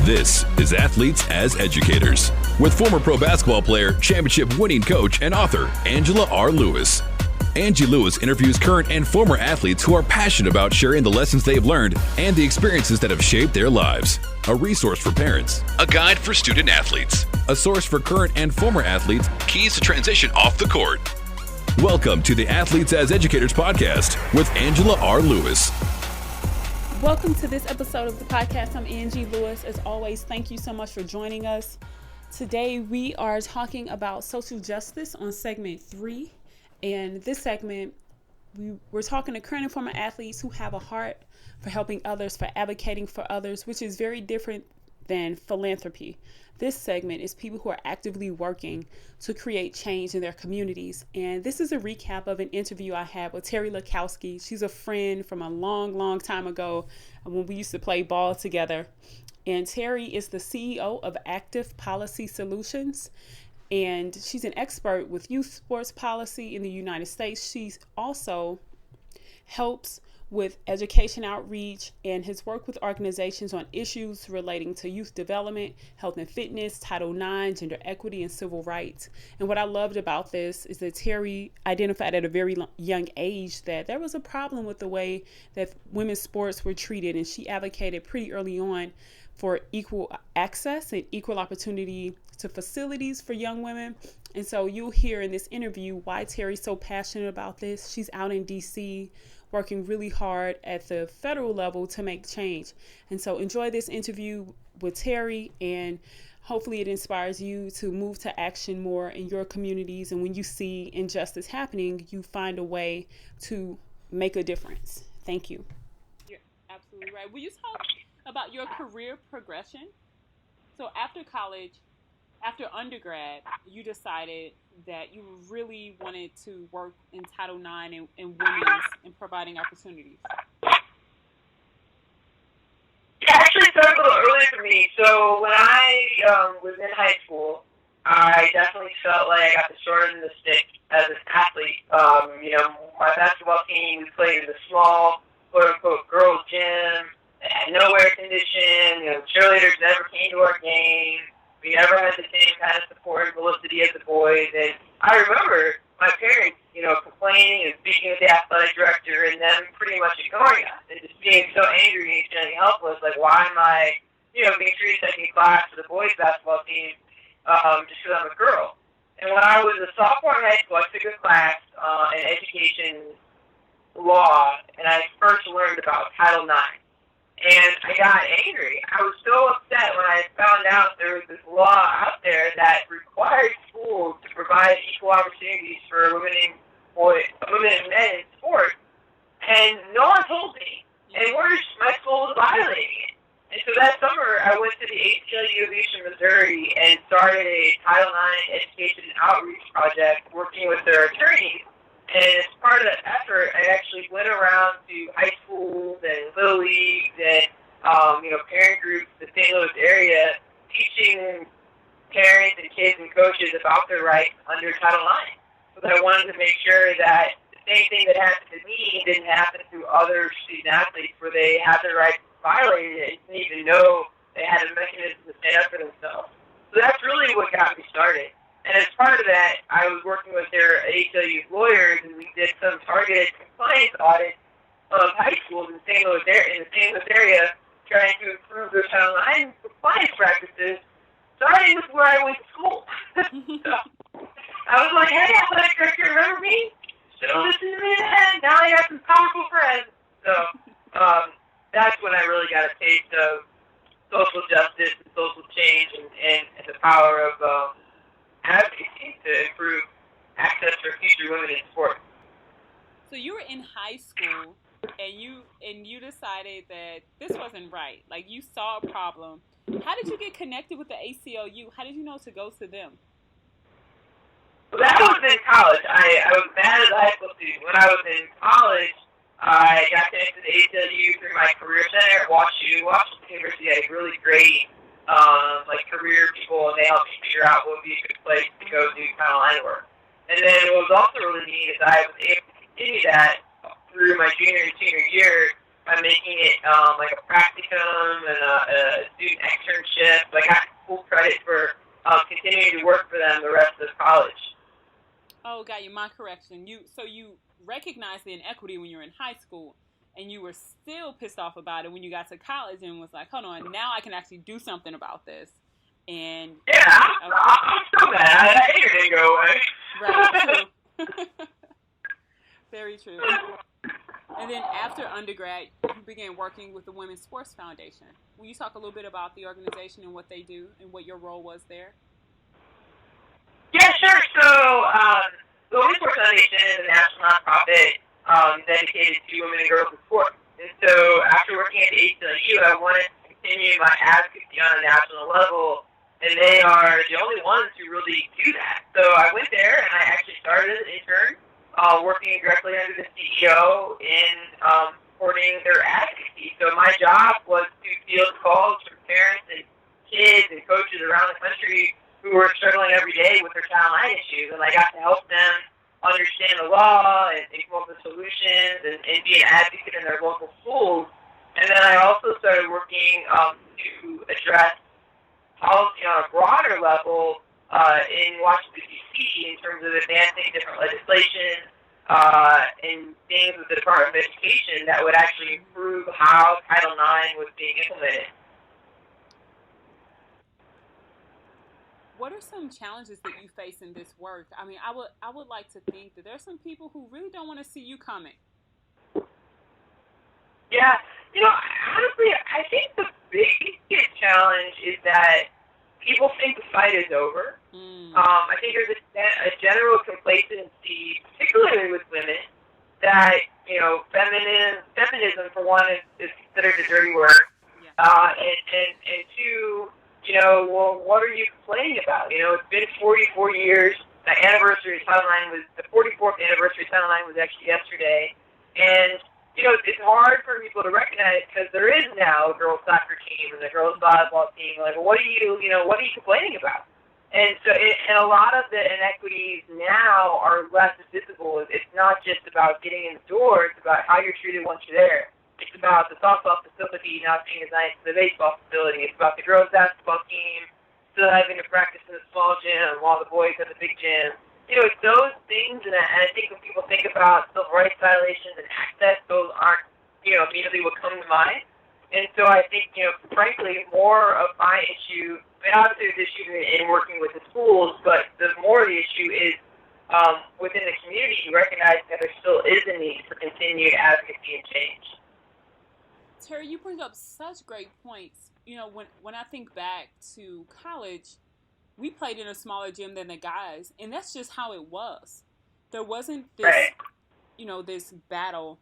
This is Athletes as Educators with former pro basketball player, championship winning coach, and author Angela R. Lewis. Angie Lewis interviews current and former athletes who are passionate about sharing the lessons they've learned and the experiences that have shaped their lives. A resource for parents, a guide for student athletes, a source for current and former athletes, keys to transition off the court. Welcome to the Athletes as Educators podcast with Angela R. Lewis. Welcome to this episode of the podcast. I'm Angie Lewis. As always, thank you so much for joining us. Today we are talking about social justice on segment 3. And this segment, we're talking to current and former athletes who have a heart for helping others, for advocating for others, which is very different than philanthropy. This segment is people who are actively working to create change in their communities. And this is a recap of an interview I had with Terri Lakowski. She's a friend from a long time ago when we used to play ball together. And Terri is the CEO of Active Policy Solutions. And she's an expert with youth sports policy in the United States. She's also helps with education outreach and has worked with organizations on issues relating to youth development, health and fitness, Title IX, gender equity, and civil rights. And what I loved about this is that Terri identified at a very young age that there was a problem with the way that women's sports were treated, and she advocated pretty early on for equal access and equal opportunity to facilities for young women. And so you'll hear in this interview why Terri's so passionate about this. She's out in DC working really hard at the federal level to make change. And so enjoy this interview with Terri, and hopefully it inspires you to move to action more in your communities. And when you see injustice happening, you find a way to make a difference. Thank you. You're absolutely right. Will you talk about your career progression? So after college, after undergrad, you decided that you really wanted to work in Title IX and women's and providing opportunities. Yeah, actually, it started a little early for me. So when I was in high school, I definitely felt like I got the short end of the stick as an athlete. My basketball team, we played in a small, quote-unquote, girls' gym. It had no air condition. Cheerleaders never came to our game. We never had the same kind of support and publicity as the boys. And I remember my parents, complaining and speaking with the athletic director and them pretty much ignoring us and just being so angry and feeling helpless. Like, why am I, being treated second class for the boys basketball team just because I'm a girl? And when I was a sophomore in high school, I took a class in education law, and I first learned about Title IX. And I got angry. I was so upset when I found out there was this law out there that required schools to provide equal opportunities for women and men in sports. And no one told me. And my school was violating it. And so that summer, I went to the ACLU of Eastern Missouri and started a Title IX education and outreach project working with their attorneys. And as part of that effort, I actually went around to high schools and little leagues and, parent groups in the St. Louis area, teaching parents and kids and coaches about their rights under Title IX. Because I wanted to make sure that the same thing that happened to me didn't happen to other student athletes where they had their rights violated and didn't even know they had a mechanism to stand up for themselves. So that's really what got me started. And as part of that, I was working with their ACLU lawyers, and we did some targeted compliance audits of high schools in the St. Louis area, trying to improve their Title IX compliance practices, starting with where I went to school. So I was like, hey, athletic director, remember me? Still listen to me then. Now I got some powerful friends. So that's when I really got a taste of social justice and social change and the power of advocacy to improve access for future women in sports. So you were in high school, and you decided that this wasn't right. Like, you saw a problem. How did you get connected with the ACLU? How did you know to go to them? Well, that was in college. I was mad as a high school student. When I was in college, I got connected to the ACLU through my career center at WashU. Washington University had really great career people, and they helped me figure out what would be a good place to go do Title IX work. And then what was also really neat is I was able to continue that through my junior and senior year by making it like a practicum and a student externship internship. I got full credit for continuing to work for them the rest of college. Oh, got you. My correction. You recognized the inequity when you were in high school, and you were still pissed off about it when you got to college and was like, hold on, now I can actually do something about this. And yeah, I'm so mad. I hate it didn't go away. Right, true. Very true. And then after undergrad, you began working with the Women's Sports Foundation. Will you talk a little bit about the organization and what they do and what your role was there? Yeah, sure. So, the Women's Sports Foundation is a national nonprofit dedicated to women and girls in sports. And so, after working at the ACLU, I wanted to continue my advocacy on a national level, and they are the only ones who really do that. So, I went there, and I actually started as an intern, working directly under the CEO in supporting their advocacy. So, my job was to field calls from parents and kids and coaches around the country who were struggling every day with their child line issues, and I got to help them understand the law and come up with solutions and be an advocate in their local schools. And then I also started working to address policy on a broader level in Washington, D.C. in terms of advancing different legislation and things with the Department of Education that would actually improve how Title IX was being implemented. What are some challenges that you face in this work? I mean, I would like to think that there's some people who really don't want to see you coming. Yeah, honestly, I think the biggest challenge is that people think the fight is over. I think there's a general complacency, particularly with women, that, feminism, for one, is considered a dirty word. Yeah. And two, well, what are you complaining about? It's been 44 years. The 44th anniversary of Title IX was actually yesterday. And, it's hard for people to recognize because there is now a girls' soccer team and a girls' volleyball team. Like, what are you complaining about? And so, and a lot of the inequities now are less visible. It's not just about getting in the door. It's about how you're treated once you're there. It's about the softball facility not being as nice as the baseball facility. It's about the girls' basketball team still having to practice in the small gym while the boys have the big gym. It's those things, and I think when people think about civil rights violations and access, those aren't, immediately what come to mind. And so I think, frankly, more of my issue, obviously there's issue in working with the schools, but the more the issue is within the community, you recognize that there still is a need for continued advocacy and change. Terri, you bring up such great points. When I think back to college, we played in a smaller gym than the guys, and that's just how it was. There wasn't this, right. This battle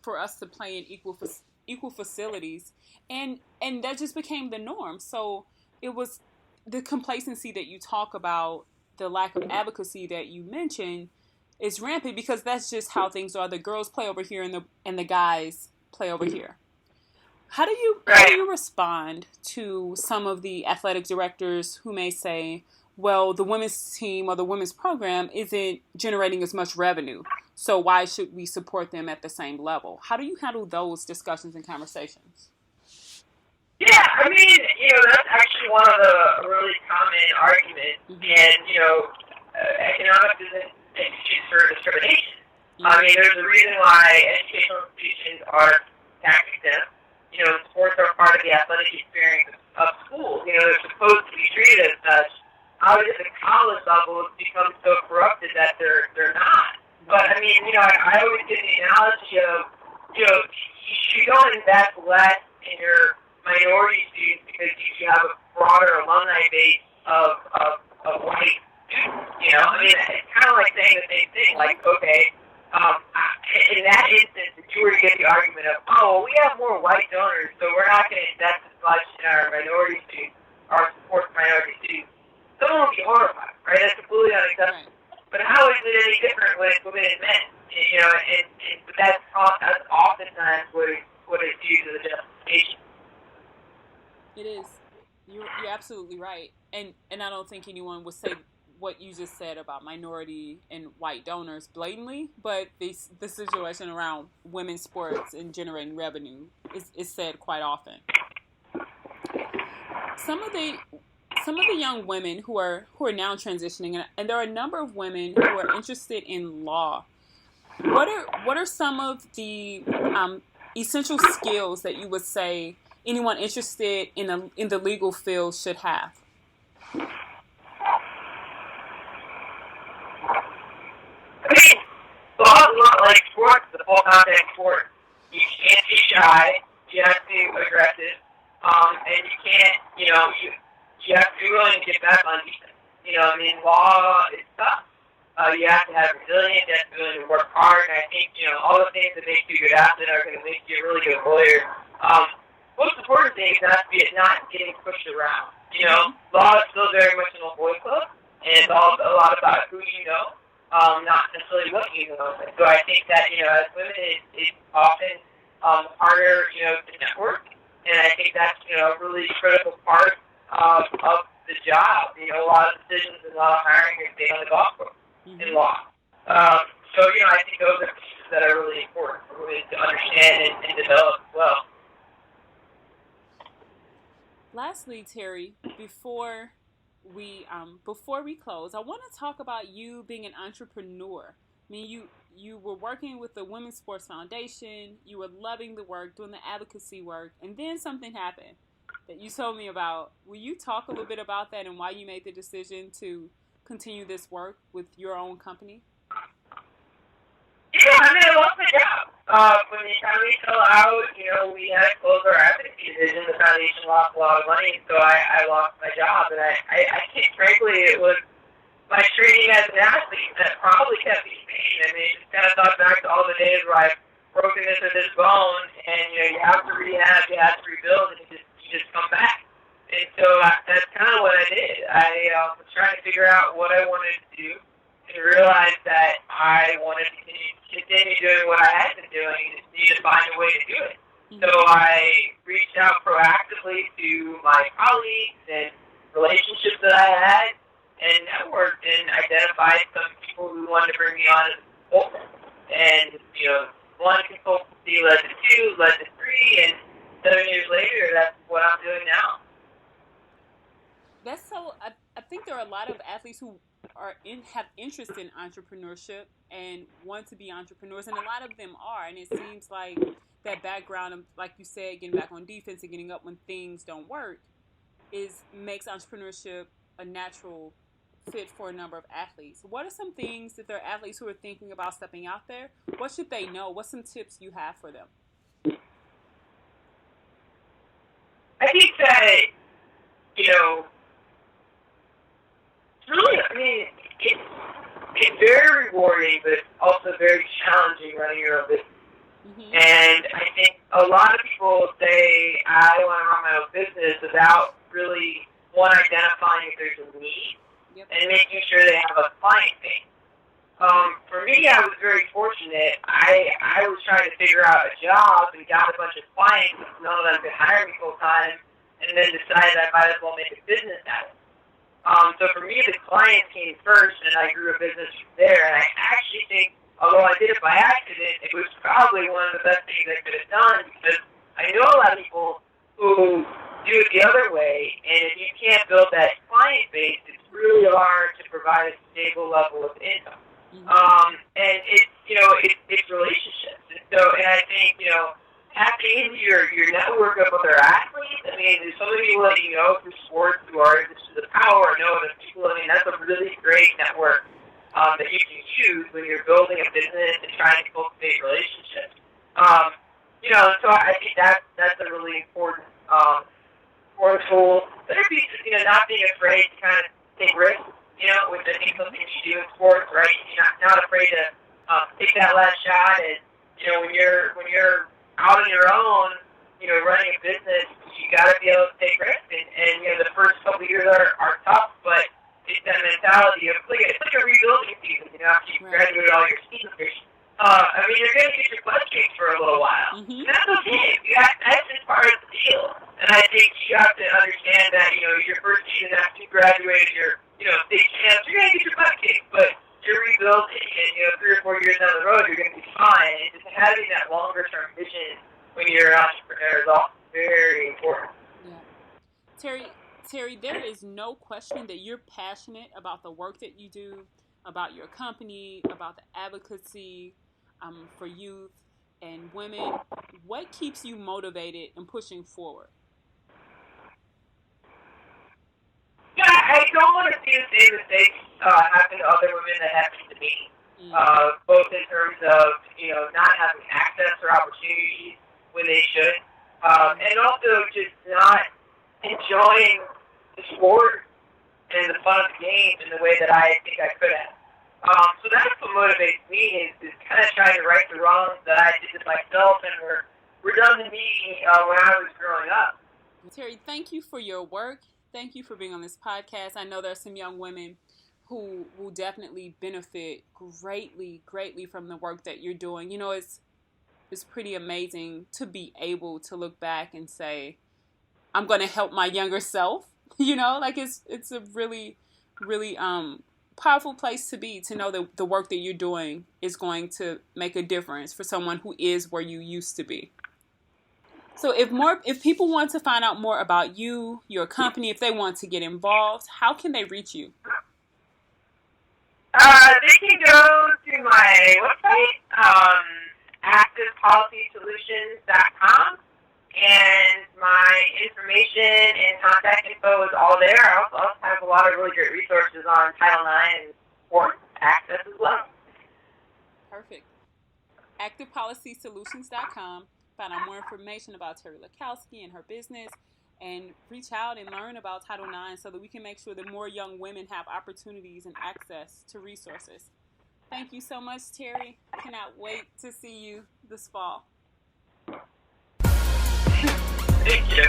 for us to play in equal facilities, and that just became the norm. So it was the complacency that you talk about, the lack of advocacy that you mentioned, is rampant because that's just how things are. The girls play over here, and the guys play over here. How do you respond to some of the athletic directors who may say, well, the women's team or the women's program isn't generating as much revenue, so why should we support them at the same level? How do you handle those discussions and conversations? Yeah, I mean, that's actually one of the really common arguments, and, economics isn't an excuse for discrimination. Mm-hmm. I mean, there's a reason why educational institutions are tax exempt. Sports are part of the athletic experience of schools. They're supposed to be treated as such. Obviously, at the college level, it's become so corrupted that they're not. But, I mean, I always give the analogy of, you don't invest less in your minority students because you have a broader alumni base of white students. I mean, it's kind of like saying the same thing. Like, okay, in that instance, if you were to get the argument of, we have more white donors, so we're not going to invest as much in our minority students, or support minority students, someone would be horrified, right? That's completely unacceptable. Right. But how is it any different with women and men? But that's oftentimes what is due to the justification. It is. You're absolutely right. And I don't think anyone would say what you just said about minority and white donors blatantly, but the situation around women's sports and generating revenue is said quite often. some of the young women who are now transitioning, and there are a number of women who are interested in law. What are some of the essential skills that you would say anyone interested in the legal field should have? I mean, law is a lot like sports, the full contact sport. You can't be shy. You have to be aggressive. And you can't, you have to be willing to get back on defense. I mean, law is tough. You have to have resilience. You have to be willing to work hard. And I think, all the things that make you a good athlete are going to make you a really good lawyer. Most important thing is not getting pushed around. Law is still very much an old boy club, and it's all a lot about who you know. Not necessarily what you know. So I think that, as women, it's often harder, to network. And I think that's, a really critical part of the job. A lot of decisions and a lot of hiring are made on the golf course in law. So, I think those are pieces that are really important for women to understand and develop as well. Lastly, Terri, before we close, I want to talk about you being an entrepreneur. I mean, you were working with the Women's Sports Foundation, you were loving the work, doing the advocacy work, and then something happened that you told me about. Will you talk a little bit about that and why you made the decision to continue this work with your own company? Yeah, I lost my job. When the economy fell out, we had to close our advocacy division. The foundation lost a lot of money, so I lost my job. And I think, frankly, it was my training as an athlete that probably kept me sane. I mean, just kind of thought back to all the days where I've broken this bone, and, you have to rehab, you have to rebuild, and you just come back. And so that's kind of what I did. I was trying to figure out what I wanted to do, and realized that I wanted to continue doing what I had been doing and just need to find a way to do it. So I reached out proactively to my colleagues and relationships that I had and networked and identified some people who wanted to bring me on as a consultant. And, one consultancy led to two, led to three, and 7 years later, that's what I'm doing now. That's so. I think there are a lot of athletes who have interest in entrepreneurship and want to be entrepreneurs, and a lot of them are. And it seems like that background of, like you said, getting back on defense and getting up when things don't work, makes entrepreneurship a natural fit for a number of athletes. What are some things, if there are athletes who are thinking about stepping out there, what should they know? What's some tips you have for them? I think that, really, it's very rewarding, but it's also very challenging running your own business. And I think a lot of people say, I want to run my own business without really, identifying if there's a need and making sure they have a client base. For me, I was very fortunate. I was trying to figure out a job and got a bunch of clients, none of them could hire me full time, and then decided I might as well make a business out of it. So for me, the client came first, and I grew a business from there. And I actually think, although I did it by accident, it was probably one of the best things I could have done, because I know a lot of people who do it the other way, and if you can't build that client base, it's really hard to provide a stable level of income. And it's relationships. And I think, tapping into your network of other athletes. I mean, there's so many people that through sports who are into the power, the people. I mean, that's a really great network that you can use when you're building a business and trying to cultivate relationships. So I think that's a really important tool. The other piece is, not being afraid to kind of take risks, which I think something you do in sports, right? You're not afraid to take that last shot. And, when you're out on your own, running a business, you got to be able to take risks. And the first couple of years are tough, but it's that mentality of, it's like a rebuilding season, after you graduate all your seniors. You're going to get your butt kicked for a little while. And that's okay. That's just part of the deal. And I think you have to understand that, your first season after you graduated, your state champs, you're going to get your butt kicked, but you're rebuilding, and 3 or 4 years down the road, you're going to be fine. And just having that longer-term vision when you're an entrepreneur is also very important. Yeah. Terri, Terri, there is no question that you're passionate about the work that you do, about your company, about the advocacy for youth and women. What keeps you motivated and pushing forward? Yeah, I don't want to see the same mistakes happen to other women that happen to me. Both in terms of, not having access or opportunities when they should, and also just not enjoying the sport and the fun of the game in the way that I think I could have. So that's what motivates me is kind of trying to right the wrongs that I did to myself and were done to me when I was growing up. Terri, thank you for your work. Thank you for being on this podcast. I know there are some young women who will definitely benefit greatly from the work that you're doing. It's pretty amazing to be able to look back and say, I'm going to help my younger self. It's a really, really powerful place to be, to know that the work that you're doing is going to make a difference for someone who is where you used to be. So if people want to find out more about you, your company, if they want to get involved, how can they reach you? They can go to my website, activepolicysolutions.com, and my information and contact info is all there. I also have a lot of really great resources on Title IX and sport access as well. Perfect. ActivePolicySolutions.com. Find out more information about Terri Lakowski and her business, and reach out and learn about Title IX so that we can make sure that more young women have opportunities and access to resources. Thank you so much, Terri. Cannot wait to see you this fall. Thank you.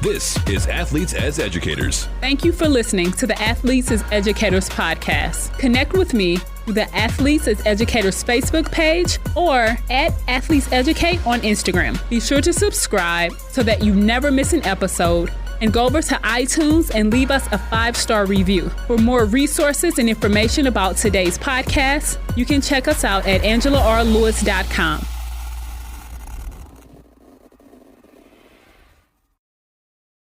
This is Athletes as Educators. Thank you for listening to the Athletes as Educators podcast. Connect with me through the Athletes as Educators Facebook page or at Athletes Educate on Instagram. Be sure to subscribe so that you never miss an episode, and go over to iTunes and leave us a 5-star review. For more resources and information about today's podcast, you can check us out at AngelaRLewis.com.